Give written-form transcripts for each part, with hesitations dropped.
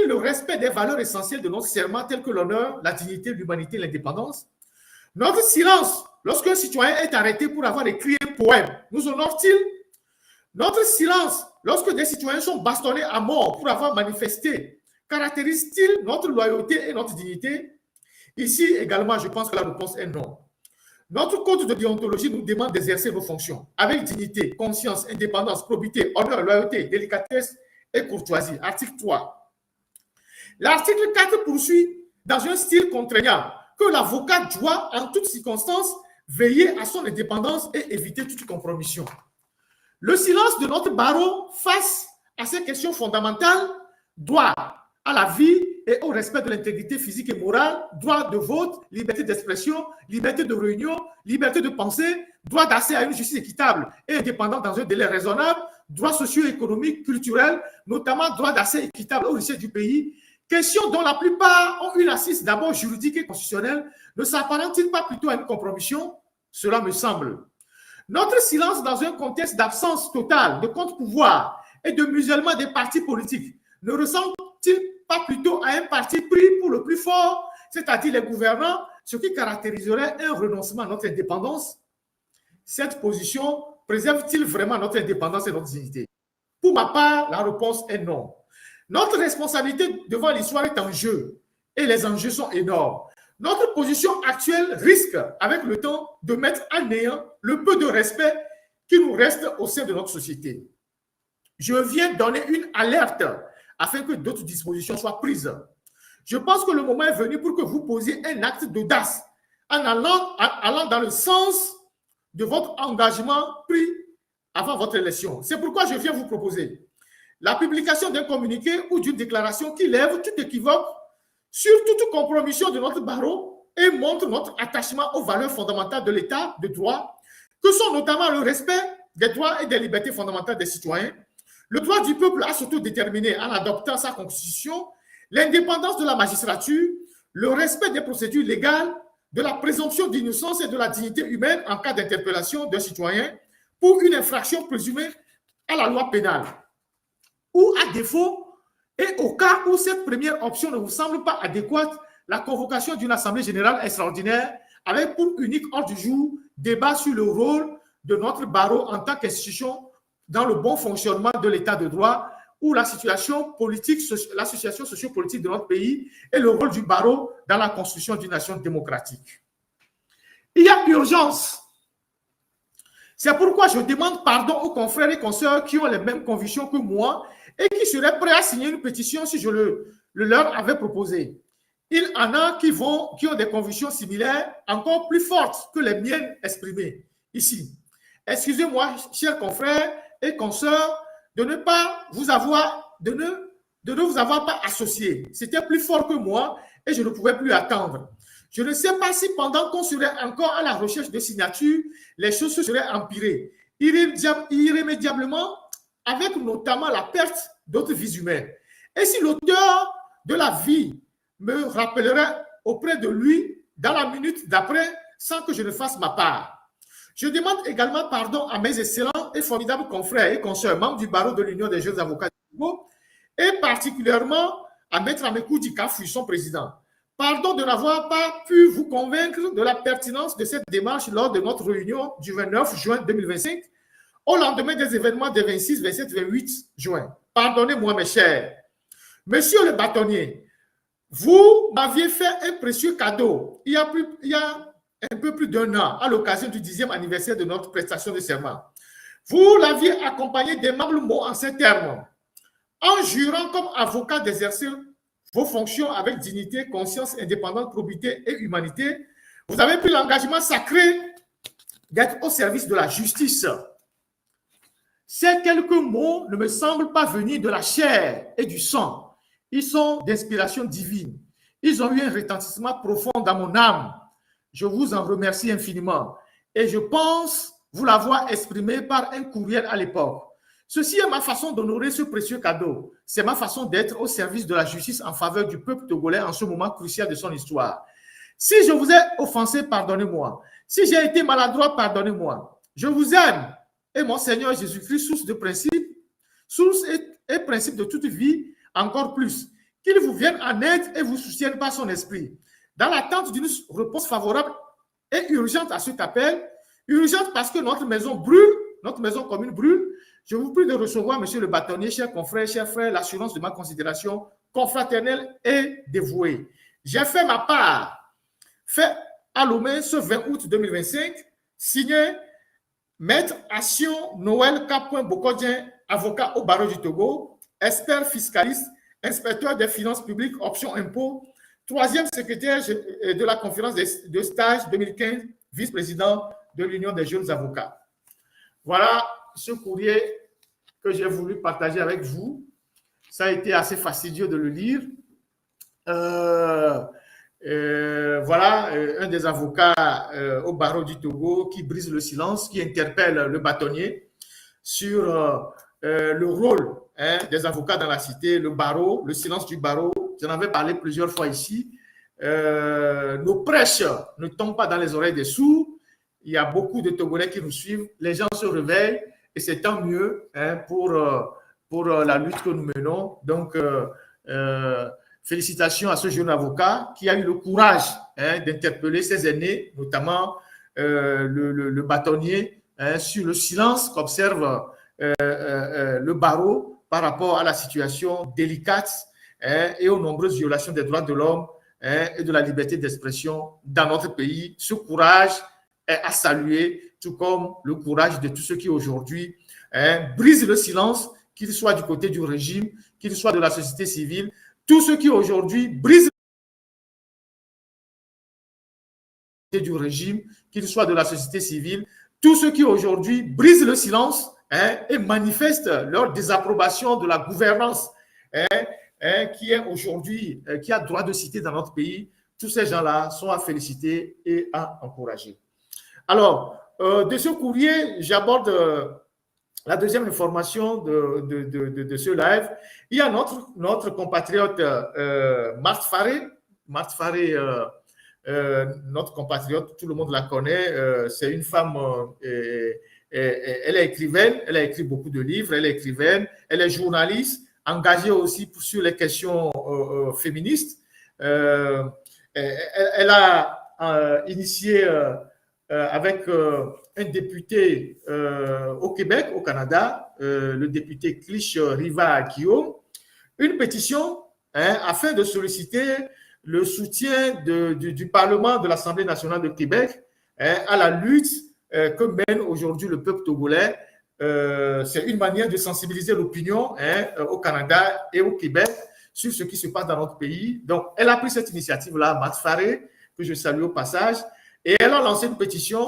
il le respect des valeurs essentielles de notre serment, telles que l'honneur, la dignité, l'humanité, l'indépendance? Notre silence, lorsqu'un citoyen est arrêté pour avoir écrit un poème, nous honore-t-il? Notre silence, lorsque des citoyens sont bastonnés à mort pour avoir manifesté, caractérise-t-il notre loyauté et notre dignité? Ici également, je pense que la réponse est non. Notre code de déontologie nous demande d'exercer nos fonctions avec dignité, conscience, indépendance, probité, honneur, loyauté, délicatesse et courtoisie. Article 3. L'article 4 poursuit dans un style contraignant que l'avocat doit, en toutes circonstances, veiller à son indépendance et éviter toute compromission. Le silence de notre barreau face à ces questions fondamentales, droit à la vie et au respect de l'intégrité physique et morale, droit de vote, liberté d'expression, liberté de réunion, liberté de penser, droit d'accès à une justice équitable et indépendante dans un délai raisonnable, droits socio-économiques, culturels, notamment droit d'accès équitable aux richesses du pays, questions dont la plupart ont une assise d'abord juridique et constitutionnelle, ne s'apparente-t-il pas plutôt à une compromission? Cela me semble. Notre silence dans un contexte d'absence totale de contre-pouvoir et de musellement des partis politiques ne ressemble-t-il pas plutôt à un parti pris pour le plus fort, c'est-à-dire les gouvernants, ce qui caractériserait un renoncement à notre indépendance? Cette position préserve-t-il vraiment notre indépendance et notre dignité? Pour ma part, la réponse est non. Notre responsabilité devant l'histoire est en jeu et les enjeux sont énormes. Notre position actuelle risque, avec le temps, de mettre à néant le peu de respect qui nous reste au sein de notre société. Je viens donner une alerte afin que d'autres dispositions soient prises. Je pense que le moment est venu pour que vous posiez un acte d'audace en allant dans le sens de votre engagement pris avant votre élection. C'est pourquoi je viens vous proposer la publication d'un communiqué ou d'une déclaration qui lève tout équivoque sur toute compromission de notre barreau et montre notre attachement aux valeurs fondamentales de l'État de droit, que sont notamment le respect des droits et des libertés fondamentales des citoyens, le droit du peuple à s'autodéterminer en adoptant sa constitution, l'indépendance de la magistrature, le respect des procédures légales, de la présomption d'innocence et de la dignité humaine en cas d'interpellation d'un citoyen pour une infraction présumée à la loi pénale. Ou à défaut, et au cas où cette première option ne vous semble pas adéquate, la convocation d'une assemblée générale extraordinaire avec pour unique ordre du jour débat sur le rôle de notre barreau en tant qu'institution dans le bon fonctionnement de l'état de droit ou la situation politique, la situation sociopolitique de notre pays et le rôle du barreau dans la construction d'une nation démocratique. Il y a urgence. C'est pourquoi je demande pardon aux confrères et consoeurs qui ont les mêmes convictions que moi et qui seraient prêts à signer une pétition si je le leur avais proposé. Il y en a qui ont des convictions similaires, encore plus fortes que les miennes exprimées ici. Excusez-moi, chers confrères et consoeurs, de ne vous avoir pas associé. C'était plus fort que moi et je ne pouvais plus attendre. Je ne sais pas si pendant qu'on serait encore à la recherche de signatures, les choses se seraient empirées irrémédiablement, avec notamment la perte d'autres vies humaines. Et si l'auteur de la vie me rappellerait auprès de lui dans la minute d'après, sans que je ne fasse ma part. Je demande également pardon à mes excellents et formidables confrères et consoeurs, membres du barreau de l'Union des jeunes avocats du Congo, et particulièrement à Maître Amekou Dikafu, son président. Pardon de n'avoir pas pu vous convaincre de la pertinence de cette démarche lors de notre réunion du 29 juin 2025, au lendemain des événements des 26, 27, 28 juin. Pardonnez-moi, mes chers. Monsieur le bâtonnier, vous m'aviez fait un précieux cadeau il y a un peu plus d'un an, à l'occasion du 10e anniversaire de notre prestation de serment. Vous l'aviez accompagné d'aimables mots en ces termes. En jurant comme avocat d'exercer vos fonctions avec dignité, conscience, indépendance, probité et humanité, vous avez pris l'engagement sacré d'être au service de la justice. Ces quelques mots ne me semblent pas venir de la chair et du sang. Ils sont d'inspiration divine. Ils ont eu un retentissement profond dans mon âme. Je vous en remercie infiniment. Et je pense vous l'avoir exprimé par un courriel à l'époque. Ceci est ma façon d'honorer ce précieux cadeau. C'est ma façon d'être au service de la justice en faveur du peuple togolais en ce moment crucial de son histoire. Si je vous ai offensé, pardonnez-moi. Si j'ai été maladroit, pardonnez-moi. Je vous aime. Et mon Seigneur Jésus-Christ, source de principe, source et principe de toute vie, encore plus. qu'il vous vienne en aide et vous soutienne par son esprit. Dans l'attente d'une réponse favorable et urgente à cet appel, urgente parce que notre maison brûle, notre maison commune brûle, je vous prie de recevoir, monsieur le bâtonnier, chers confrères, chers frères, l'assurance de ma considération confraternelle et dévouée. J'ai fait ma part, fait à Lomé ce 20 août 2025, signé Maître Action Noël K. Bokodien, avocat au barreau du Togo, expert fiscaliste, inspecteur des finances publiques, option impôt, troisième secrétaire de la conférence de stage 2015, vice-président de l'Union des jeunes avocats. Voilà ce courrier que j'ai voulu partager avec vous. Ça a été assez fastidieux de le lire. Voilà un des avocats au barreau du Togo qui brise le silence, qui interpelle le bâtonnier sur le rôle des avocats dans la cité, le barreau, le silence du barreau. J'en avais parlé plusieurs fois ici. Nos prêches ne tombent pas dans les oreilles des sourds. Il y a beaucoup de Togolais qui nous suivent. Les gens se réveillent et c'est tant mieux pour la lutte que nous menons. Donc, félicitations à ce jeune avocat qui a eu le courage d'interpeller ses aînés, notamment le bâtonnier, sur le silence qu'observe le barreau par rapport à la situation délicate et aux nombreuses violations des droits de l'homme et de la liberté d'expression dans notre pays. Ce courage est à saluer, tout comme le courage de tous ceux qui aujourd'hui brisent le silence, qu'ils soient du côté du régime, qu'ils soient de la société civile, tous ceux qui aujourd'hui brisent du régime, qu'ils soient de la société civile, tous ceux qui aujourd'hui brisent le silence et manifestent leur désapprobation de la gouvernance qui est aujourd'hui, qui a droit de cité dans notre pays, tous ces gens-là sont à féliciter et à encourager. Alors, de ce courrier, j'aborde la deuxième information de ce live. Il y a notre compatriote Marthe Faré. Marthe Faré, notre compatriote, tout le monde la connaît. C'est une femme, elle est écrivaine, elle a écrit beaucoup de livres, elle est écrivaine, elle est journaliste, engagée aussi sur les questions féministes. Elle a initié avec un député au Québec, au Canada, le député Clich Riva Guillaume, une pétition afin de solliciter le soutien du Parlement de l'Assemblée nationale de Québec à la lutte que mène aujourd'hui le peuple togolais. C'est une manière de sensibiliser l'opinion au Canada et au Québec sur ce qui se passe dans notre pays. Donc, elle a pris cette initiative-là, Marthe Faré, que je salue au passage, et elle a lancé une pétition.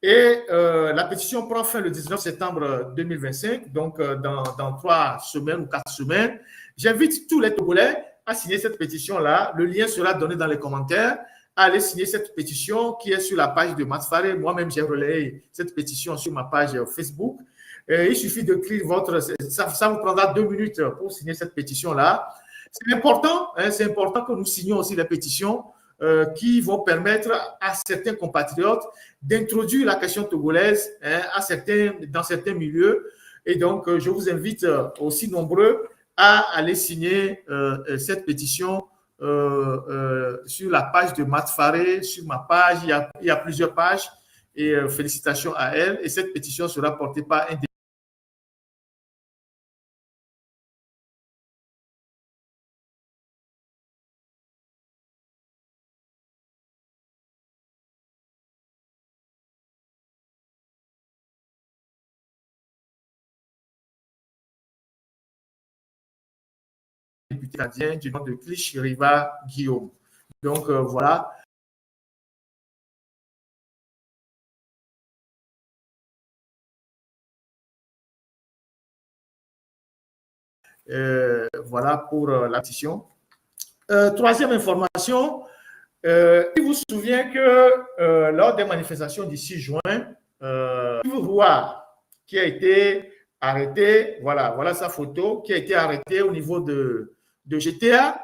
Et la pétition prend fin le 19 septembre 2025, donc dans 3 semaines ou 4 semaines. J'invite tous les Togolais à signer cette pétition-là. Le lien sera donné dans les commentaires. Allez signer cette pétition qui est sur la page de Marthe Faré. Moi-même, j'ai relayé cette pétition sur ma page Facebook. Il suffit d'écrire ça vous prendra 2 minutes pour signer cette pétition-là. C'est important que nous signions aussi les pétitions qui vont permettre à certains compatriotes d'introduire la question togolaise dans certains milieux. Et donc, je vous invite aussi nombreux à aller signer cette pétition sur la page de Marthe Faré, sur ma page. Il y a plusieurs pages et félicitations à elle. Et cette pétition sera portée par un député canadien du nom de Clich Riva Guillaume. Donc, voilà. Voilà pour la pétition. Troisième information, il vous souvient que lors des manifestations du 6 juin, Yves Roy, qui a été arrêté, voilà sa photo, qui a été arrêté au niveau de GTA.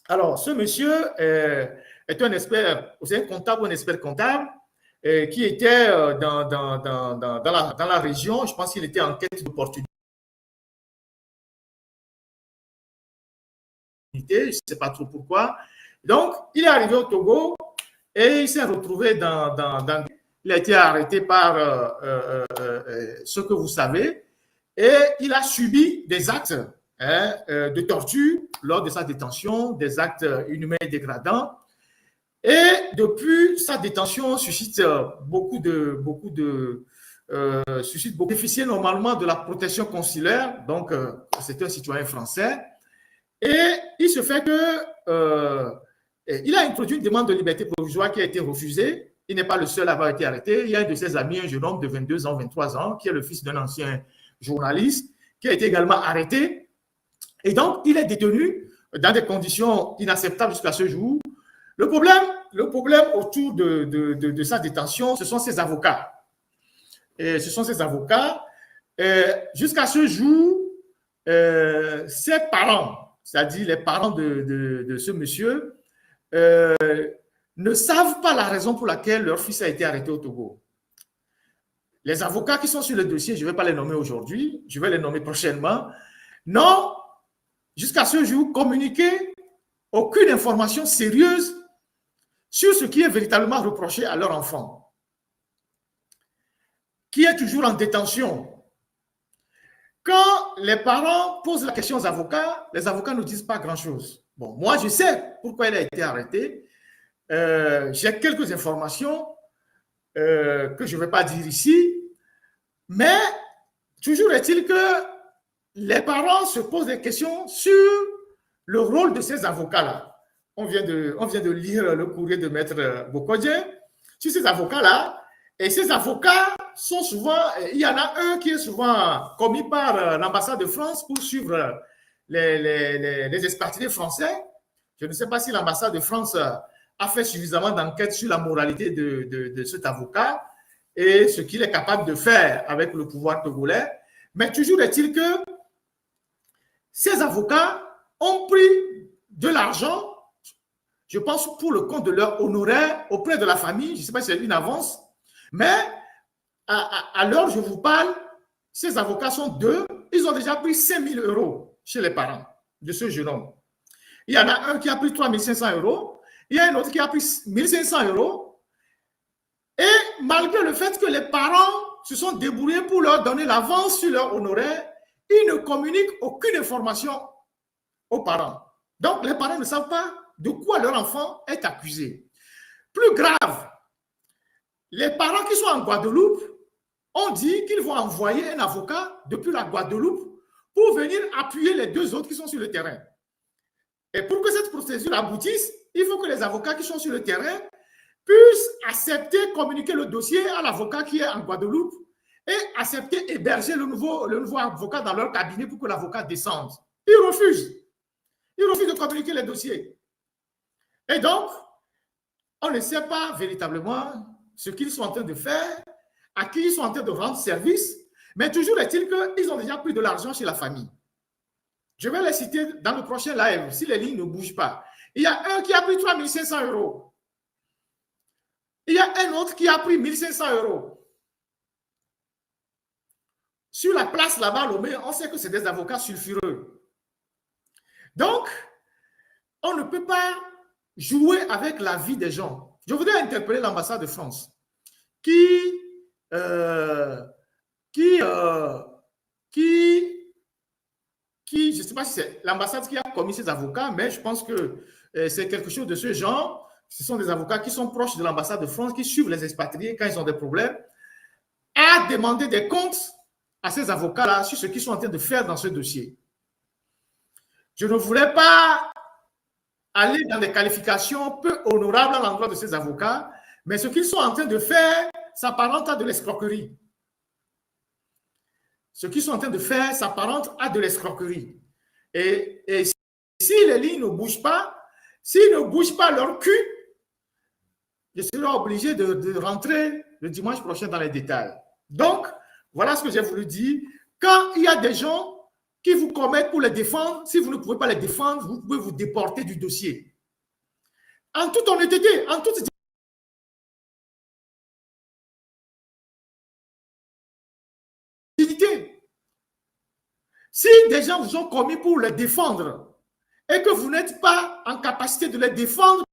Alors, ce monsieur est un expert, c'est un comptable ou un expert comptable qui était dans la région. Je pense qu'il était en quête d'opportunité je ne sais pas trop pourquoi. Donc, il est arrivé au Togo et il s'est retrouvé il a été arrêté par ce que vous savez et il a subi des actes de torture lors de sa détention, des actes inhumains et dégradants. Et depuis, sa détention suscite beaucoup de bénéficier normalement de la protection consulaire. Donc, c'est un citoyen français. Et il se fait que il a introduit une demande de liberté provisoire qui a été refusée. Il n'est pas le seul à avoir été arrêté. Il y a un de ses amis, un jeune homme de 22 ans, 23 ans, qui est le fils d'un ancien journaliste, qui a été également arrêté. Et donc, il est détenu dans des conditions inacceptables jusqu'à ce jour. Le problème autour de sa détention, ce sont ses avocats. Et ce sont ses avocats. Jusqu'à ce jour, ses parents, c'est-à-dire les parents de ce monsieur, ne savent pas la raison pour laquelle leur fils a été arrêté au Togo. Les avocats qui sont sur le dossier, je ne vais pas les nommer aujourd'hui, je vais les nommer prochainement, n'ont, jusqu'à ce jour, communiqué aucune information sérieuse sur ce qui est véritablement reproché à leur enfant, qui est toujours en détention. Quand les parents posent la question aux avocats, les avocats ne disent pas grand-chose. Bon, moi, je sais pourquoi il a été arrêté. J'ai quelques informations que je ne vais pas dire ici, mais toujours est-il que les parents se posent des questions sur le rôle de ces avocats-là. On vient de lire le courrier de Maître Bokodje sur ces avocats-là, et ces avocats sont souvent, il y en a un qui est souvent commis par l'ambassade de France pour suivre les expatriés français. Je ne sais pas si l'ambassade de France a fait suffisamment d'enquêtes sur la moralité de cet avocat et ce qu'il est capable de faire avec le pouvoir togolais. Mais toujours est-il que ces avocats ont pris de l'argent, je pense, pour le compte de leur honoraire auprès de la famille. Je ne sais pas si c'est une avance, mais à l'heure où je vous parle, ces avocats sont deux. Ils ont déjà pris 5 000 € chez les parents de ce jeune homme. Il y en a un qui a pris 3 500 €. Il y a un autre qui a pris 1 500 €. Et malgré le fait que les parents se sont débrouillés pour leur donner l'avance sur leur honoraire, ils ne communiquent aucune information aux parents. Donc, les parents ne savent pas de quoi leur enfant est accusé. Plus grave, les parents qui sont en Guadeloupe ont dit qu'ils vont envoyer un avocat depuis la Guadeloupe pour venir appuyer les deux autres qui sont sur le terrain. Et pour que cette procédure aboutisse, il faut que les avocats qui sont sur le terrain puissent accepter, communiquer le dossier à l'avocat qui est en Guadeloupe et accepter héberger le nouveau avocat dans leur cabinet pour que l'avocat descende. Ils refusent. Ils refusent de communiquer les dossiers. Et donc, on ne sait pas véritablement ce qu'ils sont en train de faire, à qui ils sont en train de rendre service, mais toujours est-il qu'ils ont déjà pris de l'argent chez la famille. Je vais les citer dans le prochain live, si les lignes ne bougent pas. Il y a un qui a pris 3 500 €. Il y a un autre qui a pris 1 500 €. Sur la place là-bas, Lomé, on sait que c'est des avocats sulfureux. Donc, on ne peut pas jouer avec la vie des gens. Je voudrais interpeller l'ambassade de France qui je ne sais pas si c'est l'ambassade qui a commis ces avocats, mais je pense que c'est quelque chose de ce genre. Ce sont des avocats qui sont proches de l'ambassade de France, qui suivent les expatriés quand ils ont des problèmes, à demander des comptes à ces avocats-là sur ce qu'ils sont en train de faire dans ce dossier. Je ne voulais pas aller dans des qualifications peu honorables à l'endroit de ces avocats, mais ce qu'ils sont en train de faire s'apparente à de l'escroquerie. Ce qu'ils sont en train de faire s'apparente à de l'escroquerie. Et si les lignes ne bougent pas, s'ils ne bougent pas leur cul, je serai obligé de rentrer le dimanche prochain dans les détails. Donc, voilà ce que j'ai voulu dire. Quand il y a des gens qui vous commettent pour les défendre, si vous ne pouvez pas les défendre, vous pouvez vous déporter du dossier. En toute honnêteté, en toute dignité. Si des gens vous ont commis pour les défendre et que vous n'êtes pas en capacité de les défendre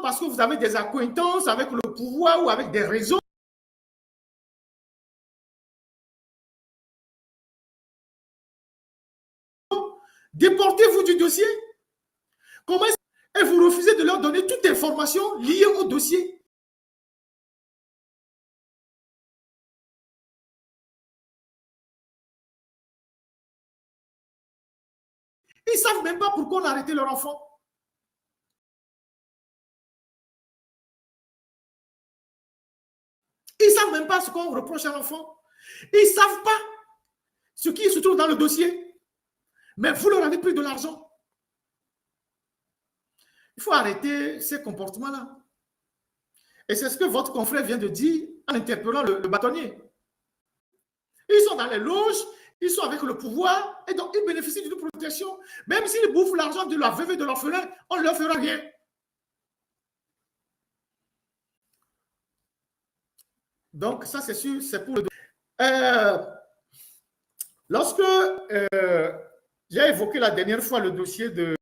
parce que vous avez des accointances avec le pouvoir ou avec des réseaux, déportez-vous du dossier. Comment est-ce que vous refusez de leur donner toute information liée au dossier? Ils ne savent même pas pourquoi on a arrêté leur enfant. Ils ne savent même pas ce qu'on reproche à l'enfant. Ils ne savent pas ce qui se trouve dans le dossier. Mais vous leur avez pris de l'argent. Il faut arrêter ces comportements-là. Et c'est ce que votre confrère vient de dire en interpellant le bâtonnier. Ils sont dans les loges, ils sont avec le pouvoir, et donc ils bénéficient d'une protection. Même s'ils bouffent l'argent de la veuve et de l'orphelin, on ne leur fera rien. Donc, ça, c'est sûr, c'est pour le... lorsque j'ai évoqué la dernière fois le dossier de